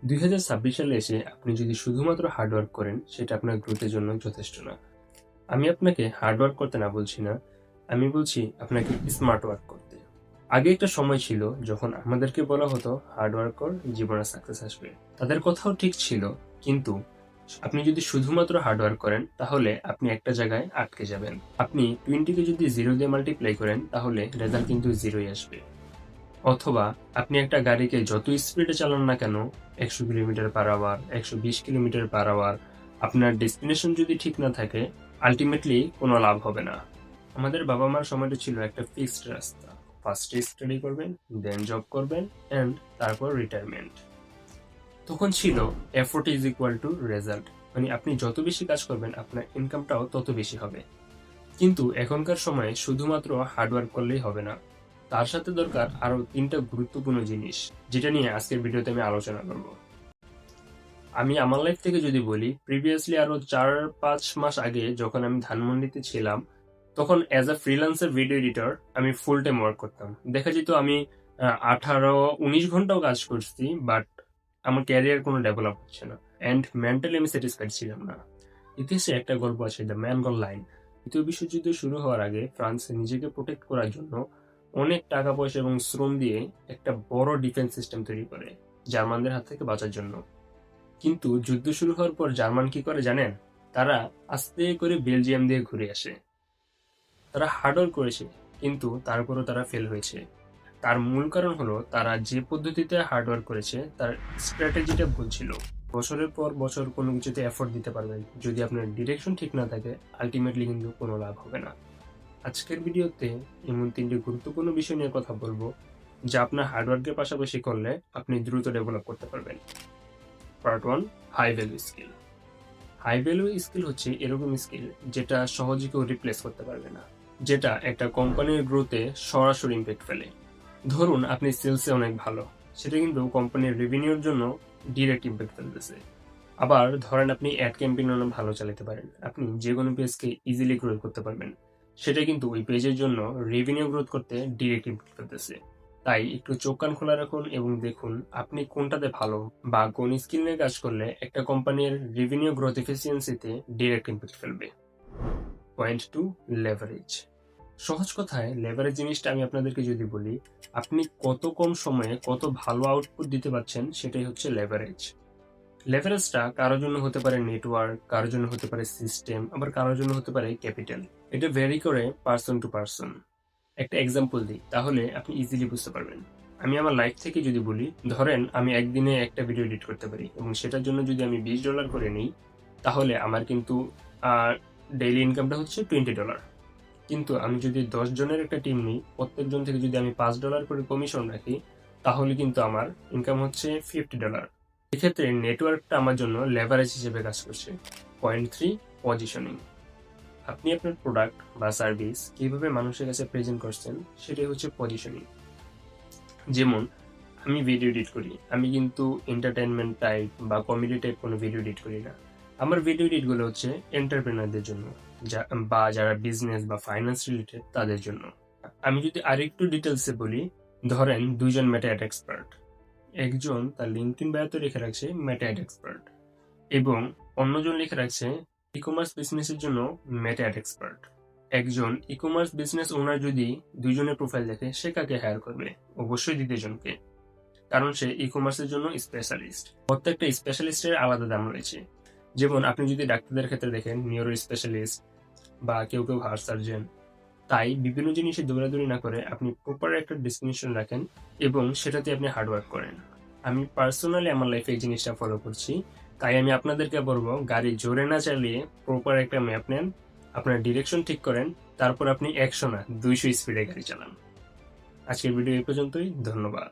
2026 সালে এসে আপনি যদি শুধুমাত্র হার্ডওয়ার্ক করেন, সেটা আপনার গ্রোথের জন্য যথেষ্ট না। আমি আপনাকে হার্ডওয়ার্ক করতে না বলছি না, আমি বলছি আপনাকে স্মার্ট ওয়ার্ক করতে। আগে একটা সময় ছিল যখন আমাদেরকে বলা হতো হার্ডওয়ার্ক কর, জীবনে সাকসেস আসবে। তাদের কথাও ঠিক ছিল, কিন্তু আপনি যদি শুধুমাত্র হার্ডওয়ার্ক করেন তাহলে আপনি একটা জায়গায় আটকে যাবেন। আপনি 20কে যদি 0 দিয়ে মাল্টিপ্লাই করেন তাহলে রেজাল্ট কিন্তু 0ই আসবে। অথবা আপনি একটা গাড়িকে যত স্পিডে চালান না কেন, 100 kilometre per hour, 120 kilometre per hour, আপনার ডেস্টিনেশন যদি ঠিক না থাকে, আলটিমেটলি কোনো লাভ হবে না। আমাদের বাবা মার সময়টা ছিল একটা ফিক্সড রাস্তা। ফার্স্টে স্টাডি করবেন, দেন জব করবেন, অ্যান্ড তারপর রিটায়ারমেন্ট। তখন ছিল effort is equal to result, মানে আপনি যত বেশি কাজ করবেন আপনার ইনকামটাও তত বেশি হবে। কিন্তু এখনকার সময়ে শুধুমাত্র হার্ডওয়ার্ক করলেই হবে না, তার সাথে দরকার আরো 3টা গুরুত্বপূর্ণ জিনিস, যেটা নিয়ে আজকের ভিডিওতে আমি আলোচনা করব। আমি আমার লাইফ থেকে যদি বলি, প্রিভিয়াসলি আরো 4-5 মাস আগে যখন আমি ধানমন্ডিতে ছিলাম, তখন as a freelancer video editor আমি ফুল টাইম ওয়ার্ক করতাম। দেখা যেত আমি 18-19 ঘন্টাও কাজ করছি, বাট আমার ক্যারিয়ার কোনো ডেভেলপ হচ্ছে না, অ্যান্ড মেন্টালি আমি স্যাটিসফাইড ছিলাম না। ইতিহাসে একটা গল্প আছে, দ্য ম্যান গন লাইন। দ্বিতীয় বিশ্বযুদ্ধ শুরু হওয়ার আগে ফ্রান্স নিজেকে প্রোটেক্ট করার জন্য অনেক টাকা পয়সা এবং শ্রম দিয়ে একটা বড় ডিফেন্স সিস্টেম তৈরি করে জার্মানদের হাত থেকে বাঁচার জন্য। কিন্তু যুদ্ধ শুরু হওয়ার পর জার্মান কি করে জানেন? তারা আস্তে করে বেলজিয়াম দিয়ে ঘুরে আসে। তারা হার্ডওয়ার্ক করেছে, কিন্তু তারপরও তারা ফেল হয়েছে। তার মূল কারণ হলো তারা যে পদ্ধতিতে হার্ডওয়ার্ক করেছে তার স্ট্র্যাটেজিটা ভুল ছিল। বছরের পর বছর কোনো কিছুতে এফোর্ট দিতে পারবেন, যদি আপনার ডিরেকশন ঠিক না থাকে আলটিমেটলি কিন্তু কোনো লাভ হবে না। আজকের ভিডিওতে এমন 3টি গুরুত্বপূর্ণ বিষয় নিয়ে কথা বলবো, যা আপনার হার্ডওয়ার্কের পাশাপাশি করলে আপনি দ্রুত ডেভেলপ করতে পারবেন। Part 1, high value skill. High value skill হচ্ছে এরকম স্কিল যেটা সহজে কেউ রিপ্লেস করতে পারবে না, যেটা একটা কোম্পানির গ্রোথে সরাসরি ইম্প্যাক্ট ফেলে। ধরুন আপনি সেলসে অনেক ভালো, সেটা কিন্তু কোম্পানির রেভিনিউর জন্য ডিরেক্ট ইম্প্যাক্ট ফেলতেছে। আবার ধরেন আপনি অ্যাড ক্যাম্পেইন অনেক ভালো চালাতে পারেন, আপনি যে কোনো পেজকে ইজিলি গ্রো করতে পারবেন, সেটা কিন্তু ওই পেজের জন্য রেভিনিউ গ্রোথ করতে ডিরেক্ট ইম্প্যাক্ট ফেলতেছে। তাই একটু চোখ কান খোলা রাখুন এবং দেখুন আপনি কোনটাতে ভালো, বা কোন স্কিল নিয়ে কাজ করলে একটা কোম্পানির রেভিনিউ গ্রোথ এফিসিয়েন্সিতে ডিরেক্ট ইম্প্যাক্ট ফেলবে। Point 2, leverage. সহজ কথায় লেভারেজ জিনিসটা আমি আপনাদেরকে যদি বলি, আপনি কত কম সময়ে কত ভালো আউটপুট দিতে পারছেন, সেটাই হচ্ছে লেভারেজ। লেভারেজটা কারোর জন্য হতে পারে নেটওয়ার্ক, কারোর জন্য হতে পারে সিস্টেম, আবার কারোর জন্য হতে পারে ক্যাপিটাল। এটা ভ্যারি করে পার্সন টু পার্সন। একটা এক্সাম্পল দিই, তাহলে আপনি ইজিলি বুঝতে পারবেন। আমি আমার লাইফ থেকে যদি বলি, ধরেন আমি একদিনে একটা ভিডিও এডিট করতে পারি এবং সেটার জন্য যদি আমি $20 করে নিই, তাহলে আমার কিন্তু ডেইলি ইনকামটা হচ্ছে $20। কিন্তু আমি যদি 10 জনের একটা টিম নিই, প্রত্যেকজন থেকে যদি আমি $5 করে কমিশন রাখি, তাহলে কিন্তু আমার ইনকাম হচ্ছে $50। এক্ষেত্রে নেটওয়ার্কটা আমার জন্য লেভারেজ হিসেবে কাজ করছে। Point 3, positioning. আপনি আপনার প্রোডাক্ট বা সার্ভিস কিভাবে মানুষের কাছে প্রেজেন্ট করছেন, সেটাই হচ্ছে পজিশনিং। যেমন আমি ভিডিও এডিট করি, আমি কিন্তু এন্টারটেনমেন্ট টাইপ বা কমেডি টাইপ কোনো ভিডিও এডিট করি না। আমার ভিডিও এডিটগুলো হচ্ছে এন্টারপ্রেনারদের জন্য, বা যারা বিজনেস বা ফাইন্যান্স রিলেটেড তাদের জন্য। আমি যদি আরেকটু ডিটেলসে বলি, ধরেন 2জন মেটা অ্যাড এক্সপার্ট, একজন তার লিঙ্কডইন বায়োতে লিখে রাখছে মেটা অ্যাড এক্সপার্ট, এবং অন্যজন লিখে রাখছে ই কমার্স বিজনেসের জন্য মেটা অ্যাড এক্সপার্ট। একজন ই কমার্স বিজনেস ওনার যদি 2জনের প্রোফাইল দেখে, সে কাকে হায়ার করবে? অবশ্যই 2জনকে, কারণ সে ই কমার্সের জন্য স্পেশালিস্ট। প্রত্যেকটা স্পেশালিস্টের আলাদা দাম রয়েছে। যেমন আপনি যদি ডাক্তারদের ক্ষেত্রে দেখেন, নিউরো স্পেশালিস্ট বা কেউ কেউ হার্ট সার্জন। তাই বিভিন্ন জিনিসে দৌড়াদৌড়ি না করে আপনি প্রপার একটা ডেস্টিনেশন রাখেন এবং সেটাতে আপনি হার্ডওয়ার্ক করেন। আমি পার্সোনালি আমার লাইফে এই জিনিসটা ফলো করছি, তাই আমি আপনাদেরকে বলবো গাড়ি জোরে না চালিয়ে প্রপার একটা ম্যাপ নেন, আপনার ডিরেকশন ঠিক করেন, তারপর আপনি 100 না 200 স্পিডে গাড়ি চালান। আজকের ভিডিও এই পর্যন্তই, ধন্যবাদ।